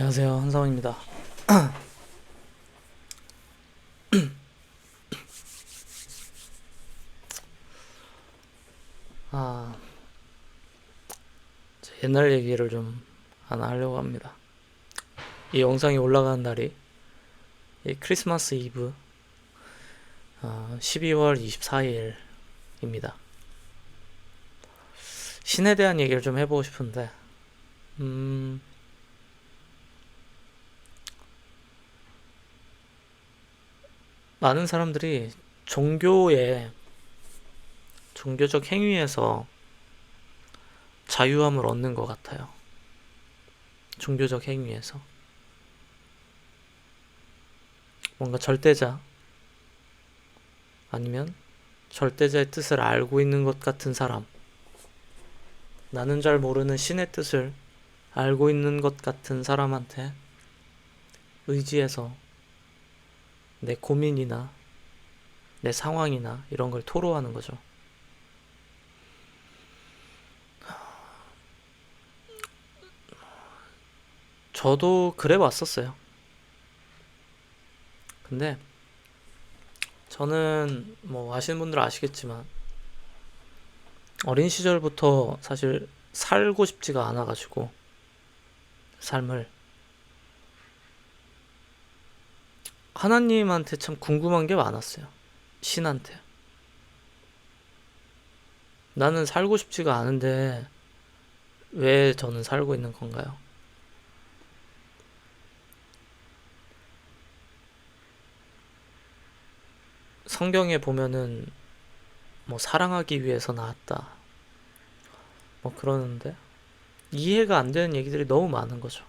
안녕하세요, 한사원입니다. 아, 옛날 얘기를 좀 하나 하려고 합니다. 이 영상이 올라가는 날이 이 크리스마스 이브 12월 24일입니다. 신에 대한 얘기를 좀 해보고 싶은데, 많은 사람들이 종교적 행위에서 자유함을 얻는 것 같아요. 종교적 행위에서. 뭔가 절대자, 아니면 절대자의 뜻을 알고 있는 것 같은 사람, 나는 잘 모르는 신의 뜻을 알고 있는 것 같은 사람한테 의지해서 내 고민이나 내 상황이나 이런 걸 토로하는 거죠. 저도 그래 왔었어요. 근데 저는 뭐 아시는 분들은 아시겠지만 어린 시절부터 사실 살고 싶지가 않아가지고 삶을 하나님한테 참 궁금한 게 많았어요. 신한테. 나는 살고 싶지가 않은데 왜 저는 살고 있는 건가요? 성경에 보면은 뭐 사랑하기 위해서 나왔다. 뭐 그러는데 이해가 안 되는 얘기들이 너무 많은 거죠.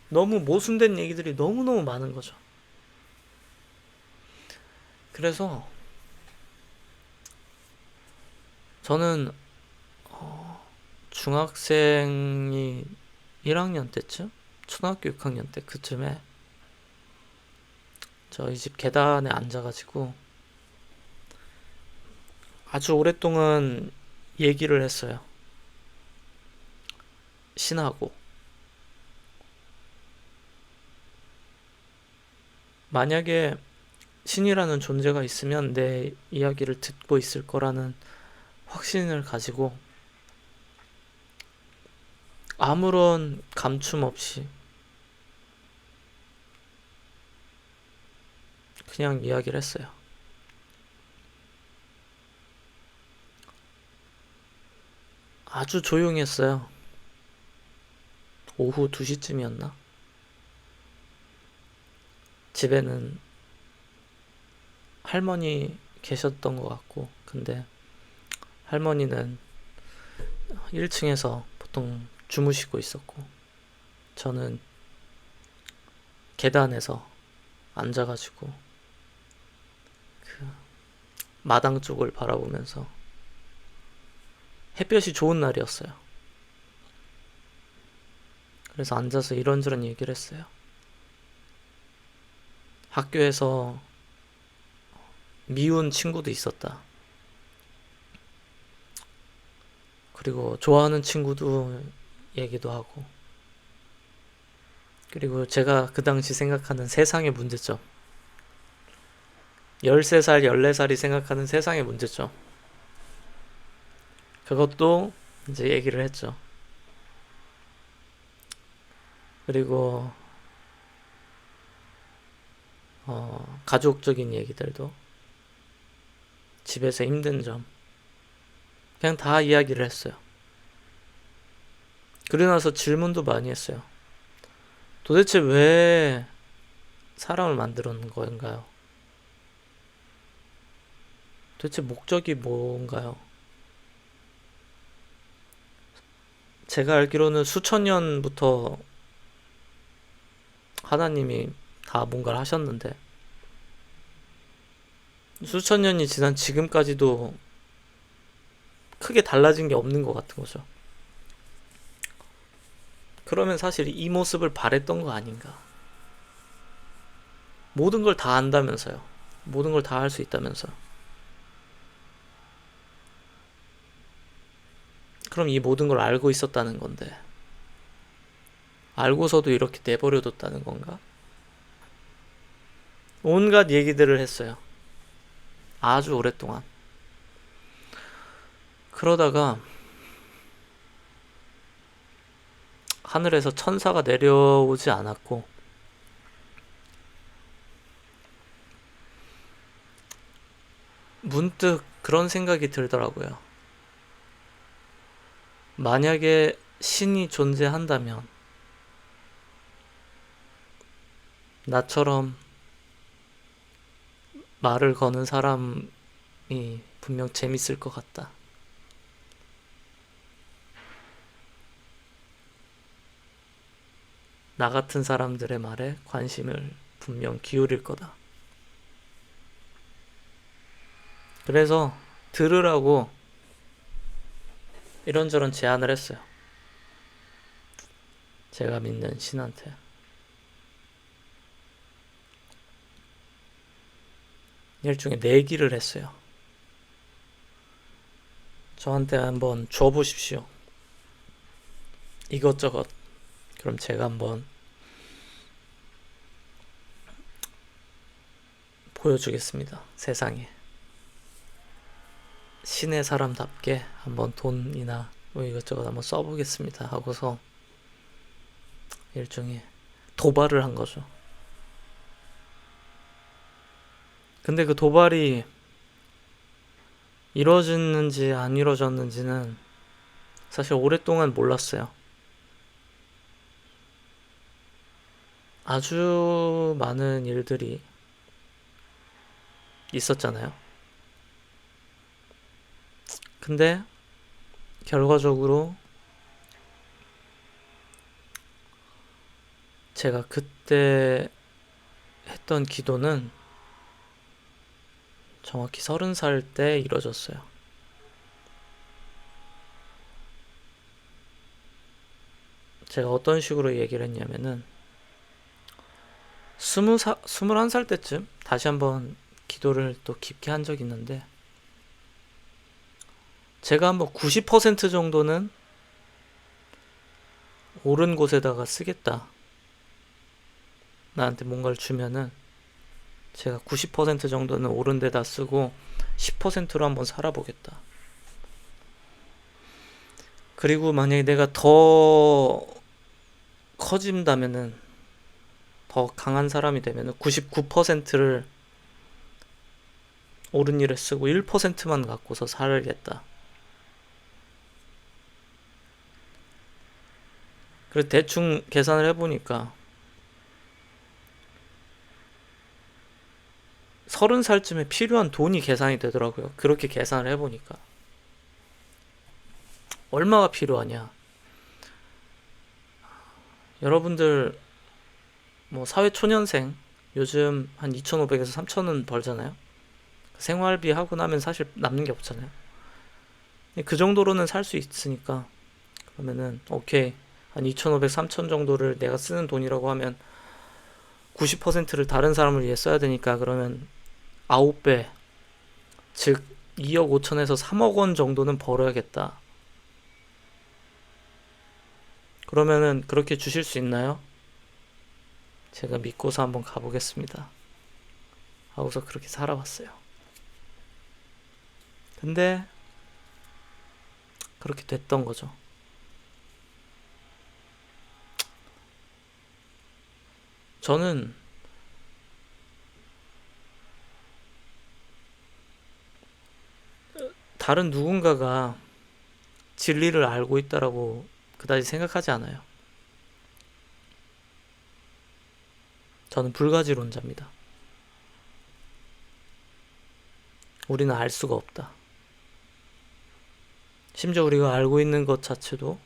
너무 모순된 얘기들이 너무너무 많은 거죠. 그래서 저는 중학생이 1학년 때쯤? 초등학교 6학년 때 그쯤에 저희 집 계단에 앉아가지고 아주 오랫동안 얘기를 했어요. 신하고. 만약에 신이라는 존재가 있으면 내 이야기를 듣고 있을 거라는 확신을 가지고 아무런 감춤 없이 그냥 이야기를 했어요. 아주 조용했어요. 오후 2시쯤이었나? 집에는 할머니 계셨던 것 같고, 근데 할머니는 1층에서 보통 주무시고 있었고, 저는 계단에서 앉아가지고 그 마당 쪽을 바라보면서 햇볕이 좋은 날이었어요. 그래서 앉아서 이런저런 얘기를 했어요. 학교에서 미운 친구도 있었다. 그리고 좋아하는 친구도 얘기도 하고, 그리고 제가 그 당시 생각하는 세상의 문제점, 13살, 14살이 생각하는 세상의 문제점, 그것도 이제 얘기를 했죠. 그리고 가족적인 얘기들도, 집에서 힘든 점, 그냥 다 이야기를 했어요. 그러고 나서 질문도 많이 했어요. 도대체 왜 사람을 만들었는 건가요? 도대체 목적이 뭔가요? 제가 알기로는 수천 년부터 하나님이 다 뭔가를 하셨는데 수천 년이 지난 지금까지도 크게 달라진 게 없는 것 같은 거죠. 그러면 사실 이 모습을 바랬던 거 아닌가? 모든 걸 다 안다면서요. 모든 걸 다 할 수 있다면서요. 그럼 이 모든 걸 알고 있었다는 건데 알고서도 이렇게 내버려뒀다는 건가? 온갖 얘기들을 했어요. 아주 오랫동안. 그러다가 하늘에서 천사가 내려오지 않았고 문득 그런 생각이 들더라고요. 만약에 신이 존재한다면 나처럼 말을 거는 사람이 분명 재밌을 것 같다. 나 같은 사람들의 말에 관심을 분명 기울일 거다. 그래서 들으라고 이런저런 제안을 했어요. 제가 믿는 신한테. 일종의 내기를 했어요. 저한테 한번 줘보십시오. 이것저것. 그럼 제가 한번 보여주겠습니다. 세상에. 신의 사람답게 한번 돈이나 뭐 이것저것 한번 써보겠습니다 하고서 일종의 도발을 한 거죠. 근데 그 도발이 이루어졌는지 안 이루어졌는지는 사실 오랫동안 몰랐어요. 아주 많은 일들이 있었잖아요. 근데 결과적으로 제가 그때 했던 기도는 정확히 30살 때 이뤄졌어요. 제가 어떤 식으로 얘기를 했냐면은 21살 때쯤 다시 한번 기도를 또 깊게 한 적이 있는데 제가 한번 90% 정도는 옳은 곳에다가 쓰겠다. 나한테 뭔가를 주면은 제가 90% 정도는 옳은 데다 쓰고 10%로 한번 살아보겠다. 그리고 만약에 내가 더 커진다면은 더 강한 사람이 되면은 99%를 옳은 일에 쓰고 1%만 갖고서 살겠다. 그래서 대충 계산을 해보니까 30살쯤에 필요한 돈이 계산이 되더라고요. 그렇게 계산을 해보니까 얼마가 필요하냐. 여러분들 뭐 사회초년생 요즘 한 2,500에서 3,000원 벌잖아요. 생활비 하고 나면 사실 남는 게 없잖아요. 그 정도로는 살 수 있으니까 그러면은 오케이 한 2,500, 3,000 정도를 내가 쓰는 돈이라고 하면 90%를 다른 사람을 위해 써야 되니까 그러면 9배 즉 2억 5천에서 3억 원 정도는 벌어야겠다. 그러면은 그렇게 주실 수 있나요? 제가 믿고서 한번 가보겠습니다 하고서 그렇게 살아왔어요. 근데 그렇게 됐던 거죠. 저는 다른 누군가가 진리를 알고 있다라고 그다지 생각하지 않아요. 저는 불가지론자입니다. 우리는 알 수가 없다. 심지어 우리가 알고 있는 것 자체도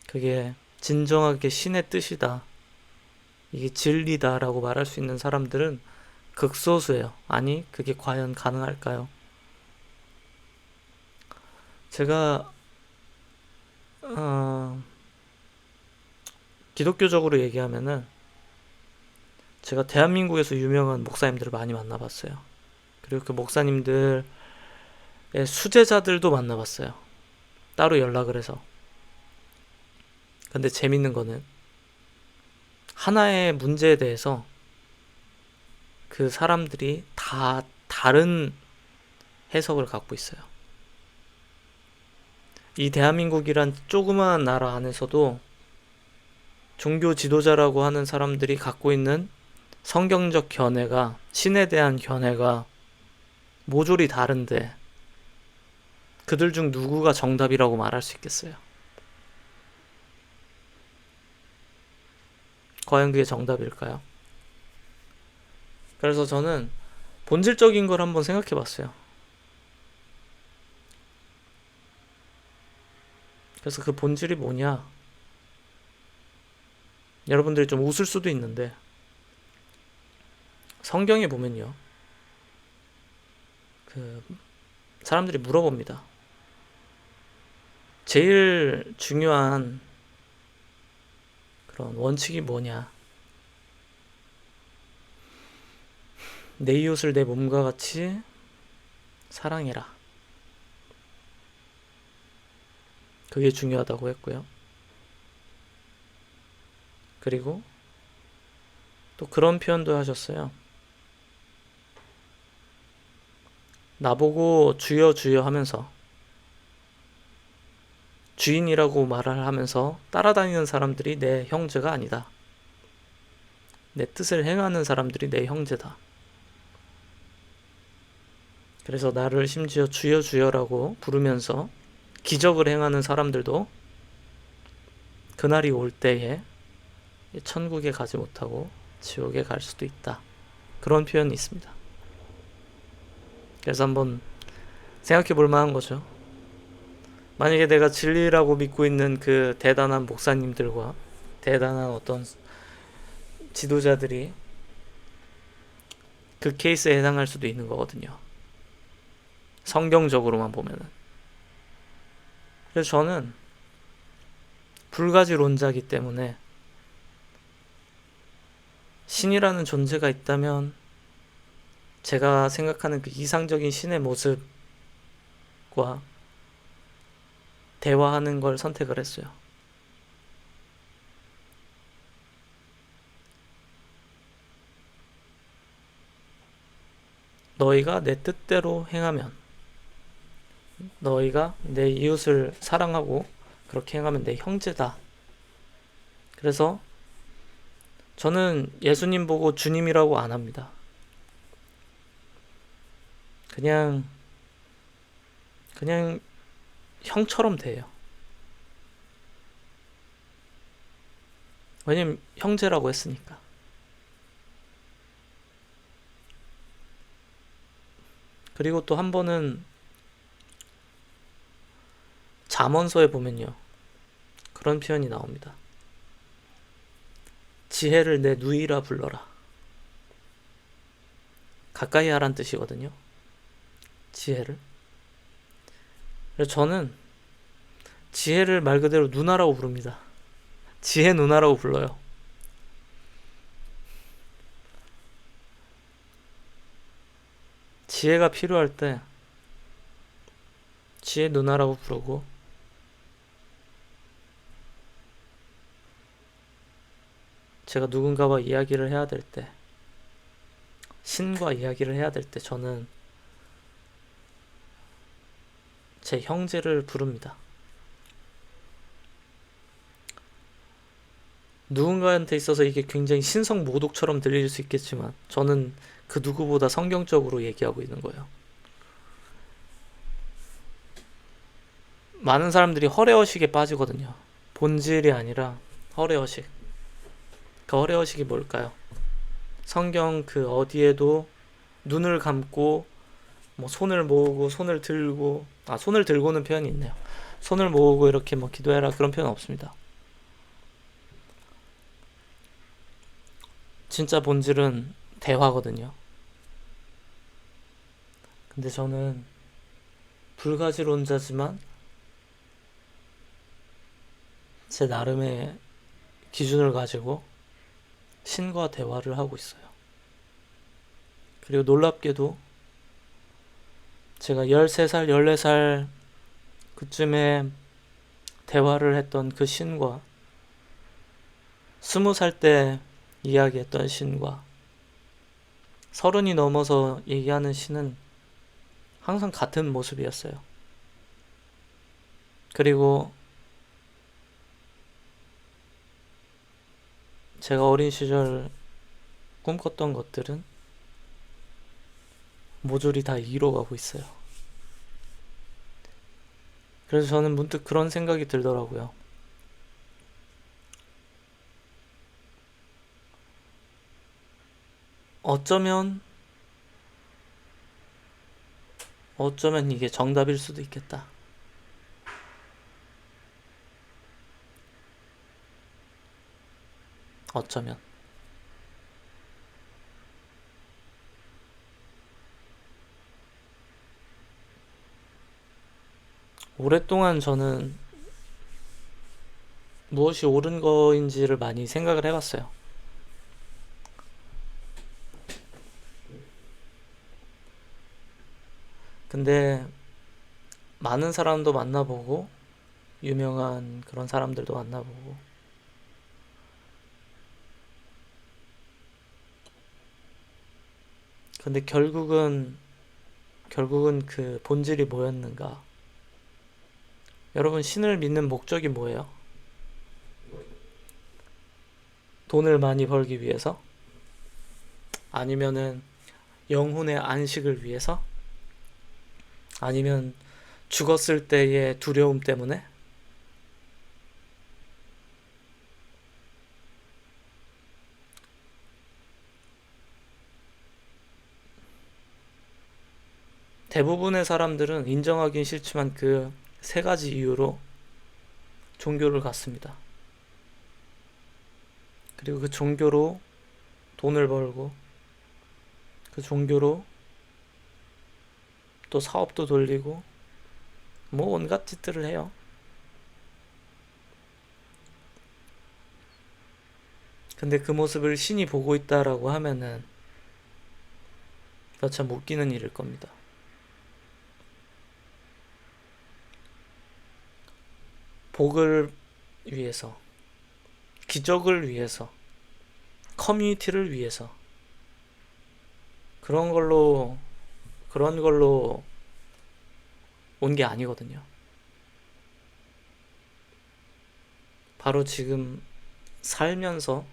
그게 진정하게 신의 뜻이다, 이게 진리다라고 말할 수 있는 사람들은 극소수예요. 아니, 그게 과연 가능할까요? 제가 기독교적으로 얘기하면은 제가 대한민국에서 유명한 목사님들을 많이 만나봤어요. 그리고 그 목사님들의 수제자들도 만나봤어요. 따로 연락을 해서. 근데 재밌는 거는 하나의 문제에 대해서 그 사람들이 다 다른 해석을 갖고 있어요. 이 대한민국이란 조그마한 나라 안에서도 종교 지도자라고 하는 사람들이 갖고 있는 성경적 견해가, 신에 대한 견해가 모조리 다른데 그들 중 누구가 정답이라고 말할 수 있겠어요? 과연 그게 정답일까요? 그래서 저는 본질적인 걸 한번 생각해 봤어요. 그래서 그 본질이 뭐냐? 여러분들이 좀 웃을 수도 있는데 성경에 보면요. 그 사람들이 물어봅니다. 제일 중요한 그런 원칙이 뭐냐? 내 이웃을 내 몸과 같이 사랑해라. 그게 중요하다고 했고요. 그리고 또 그런 표현도 하셨어요. 나보고 주여 주여 하면서 주인이라고 말을 하면서 따라다니는 사람들이 내 형제가 아니다. 내 뜻을 행하는 사람들이 내 형제다. 그래서 나를 심지어 주여 주여라고 부르면서 기적을 행하는 사람들도 그날이 올 때에 천국에 가지 못하고 지옥에 갈 수도 있다. 그런 표현이 있습니다. 그래서 한번 생각해 볼 만한 거죠. 만약에 내가 진리라고 믿고 있는 그 대단한 목사님들과 대단한 어떤 지도자들이 그 케이스에 해당할 수도 있는 거거든요. 성경적으로만 보면은. 그래서 저는 불가지론자이기 때문에 신이라는 존재가 있다면 제가 생각하는 그 이상적인 신의 모습과 대화하는 걸 선택을 했어요. 너희가 내 뜻대로 행하면, 너희가 내 이웃을 사랑하고 그렇게 행하면 내 형제다. 그래서 저는 예수님 보고 주님이라고 안 합니다. 그냥 형처럼 돼요. 왜냐면 형제라고 했으니까. 그리고 또 한 번은 잠언서에 보면요. 그런 표현이 나옵니다. 지혜를 내 누이라 불러라. 가까이 하란 뜻이거든요. 지혜를. 그래서 저는 지혜를 말 그대로 누나라고 부릅니다. 지혜 누나라고 불러요. 지혜가 필요할 때 지혜 누나라고 부르고, 제가 누군가와 이야기를 해야 될 때, 신과 이야기를 해야 될 때 저는 제 형제를 부릅니다. 누군가한테 있어서 이게 굉장히 신성모독처럼 들릴 수 있겠지만 저는 그 누구보다 성경적으로 얘기하고 있는 거예요. 많은 사람들이 허례허식에 빠지거든요. 본질이 아니라 허례허식. 그 허례허식이 뭘까요? 성경 그 어디에도 눈을 감고 뭐 손을 모으고 손을 들고, 손을 들고는 표현이 있네요. 손을 모으고 이렇게 뭐 기도해라 그런 표현은 없습니다. 진짜 본질은 대화거든요. 근데 저는 불가지론자지만 제 나름의 기준을 가지고 신과 대화를 하고 있어요. 그리고 놀랍게도 제가 13살, 14살 그쯤에 대화를 했던 그 신과 20살 때 이야기했던 신과 30이 넘어서 얘기하는 신은 항상 같은 모습이었어요. 그리고 제가 어린 시절 꿈꿨던 것들은 모조리 다 이뤄가고 있어요. 그래서 저는 문득 그런 생각이 들더라고요. 어쩌면 이게 정답일 수도 있겠다. 어쩌면. 오랫동안 저는 무엇이 옳은 거인지를 많이 생각을 해봤어요. 근데 많은 사람도 만나보고 유명한 그런 사람들도 만나보고 근데 결국은 그 본질이 뭐였는가? 여러분, 신을 믿는 목적이 뭐예요? 돈을 많이 벌기 위해서? 아니면은 영혼의 안식을 위해서? 아니면 죽었을 때의 두려움 때문에? 대부분의 사람들은 인정하긴 싫지만 그 세 가지 이유로 종교를 갖습니다. 그리고 그 종교로 돈을 벌고 그 종교로 또 사업도 돌리고 뭐 온갖 짓들을 해요. 근데 그 모습을 신이 보고 있다라고 하면은 그거 참 웃기는 일일 겁니다. 복을 위해서, 기적을 위해서, 커뮤니티를 위해서 그런 걸로 온 게 아니거든요. 바로 지금 살면서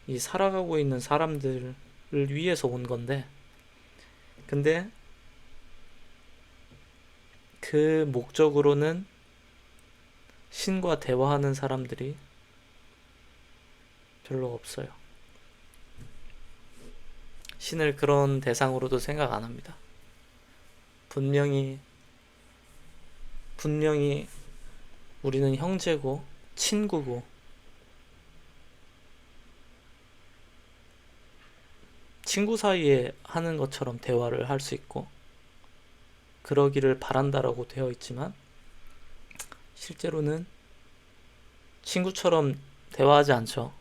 이 살아가고 있는 사람들을 위해서 온 건데, 근데 그 목적으로는 신과 대화하는 사람들이 별로 없어요. 신을 그런 대상으로도 생각 안 합니다. 분명히 우리는 형제고 친구고 친구 사이에 하는 것처럼 대화를 할 수 있고 그러기를 바란다라고 되어 있지만 실제로는 친구처럼 대화하지 않죠.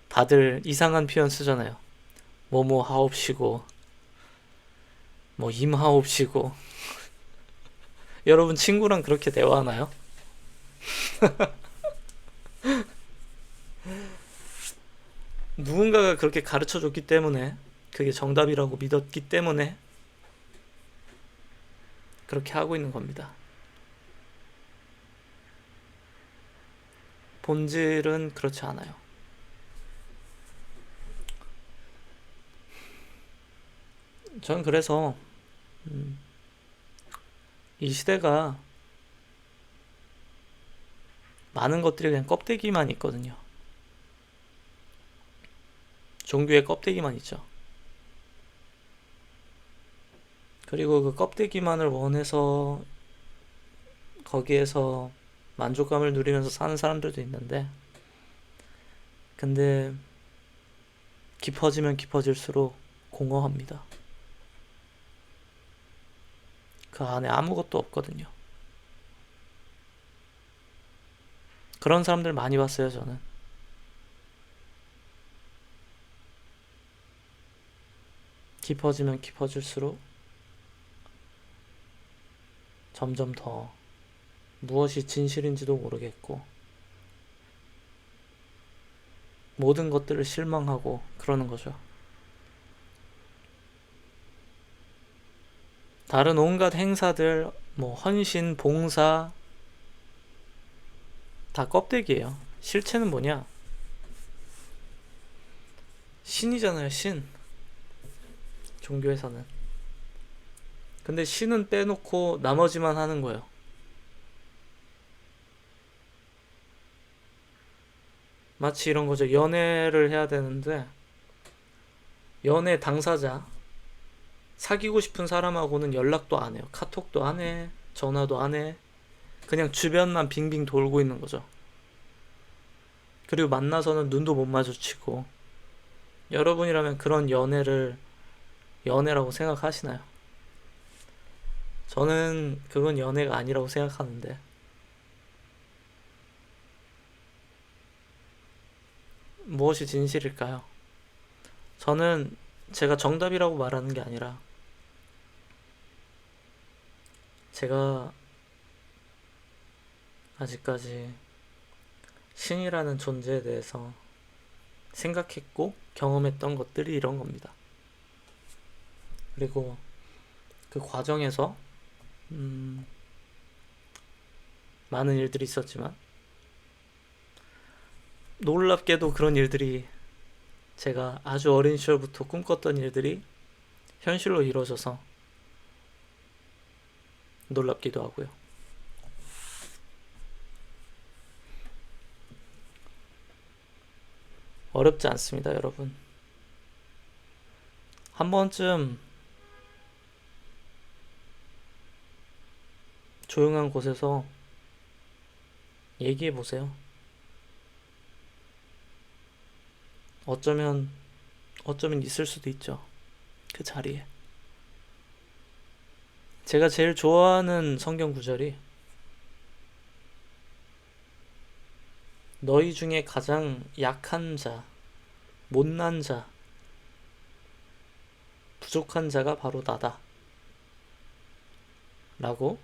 다들 이상한 표현 쓰잖아요. 뭐뭐 하옵시고 뭐 임하옵시고. 여러분, 친구랑 그렇게 대화하나요? 누군가가 그렇게 가르쳐 줬기 때문에, 그게 정답이라고 믿었기 때문에 그렇게 하고 있는 겁니다. 본질은 그렇지 않아요. 저는 그래서 이 시대가 많은 것들이 그냥 껍데기만 있거든요. 종교의 껍데기만 있죠. 그리고 그 껍데기만을 원해서 거기에서 만족감을 누리면서 사는 사람들도 있는데, 근데 깊어지면 깊어질수록 공허합니다. 그 안에 아무것도 없거든요. 그런 사람들 많이 봤어요, 저는. 깊어지면 깊어질수록 점점 더 무엇이 진실인지도 모르겠고 모든 것들을 실망하고 그러는 거죠. 다른 온갖 행사들, 뭐 헌신, 봉사 다 껍데기예요. 실체는 뭐냐? 신이잖아요, 신. 종교에서는. 근데 신은 빼놓고 나머지만 하는 거예요. 마치 이런 거죠. 연애를 해야 되는데 연애 당사자, 사귀고 싶은 사람하고는 연락도 안 해요. 카톡도 안 해. 전화도 안 해. 그냥 주변만 빙빙 돌고 있는 거죠. 그리고 만나서는 눈도 못 마주치고. 여러분이라면 그런 연애를 연애라고 생각하시나요? 저는 그건 연애가 아니라고 생각하는데, 무엇이 진실일까요? 저는 제가 정답이라고 말하는 게 아니라, 제가 아직까지 신이라는 존재에 대해서 생각했고 경험했던 것들이 이런 겁니다. 그리고 그 과정에서 많은 일들이 있었지만, 놀랍게도 그런 일들이, 제가 아주 어린 시절부터 꿈꿨던 일들이 현실로 이루어져서 놀랍기도 하고요. 어렵지 않습니다, 여러분. 한 번쯤 조용한 곳에서 얘기해 보세요. 어쩌면 있을 수도 있죠. 그 자리에. 제가 제일 좋아하는 성경 구절이, 너희 중에 가장 약한 자, 못난 자, 부족한 자가 바로 나다 라고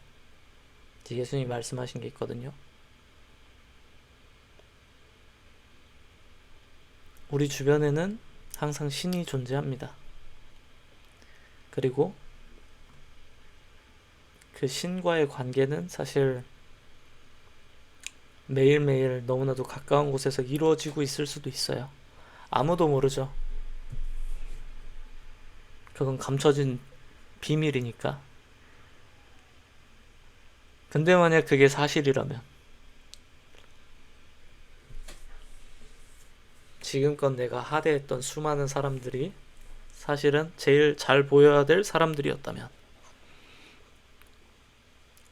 예수님이 말씀하신 게 있거든요. 우리 주변에는 항상 신이 존재합니다. 그리고 그 신과의 관계는 사실 매일매일 너무나도 가까운 곳에서 이루어지고 있을 수도 있어요. 아무도 모르죠. 그건 감춰진 비밀이니까. 근데 만약 그게 사실이라면, 지금껏 내가 하대했던 수많은 사람들이 사실은 제일 잘 보여야 될 사람들이었다면,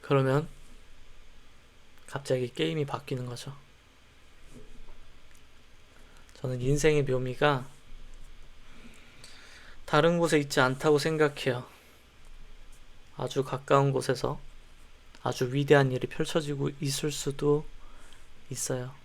그러면 갑자기 게임이 바뀌는 거죠. 저는 인생의 묘미가 다른 곳에 있지 않다고 생각해요. 아주 가까운 곳에서 아주 위대한 일이 펼쳐지고 있을 수도 있어요.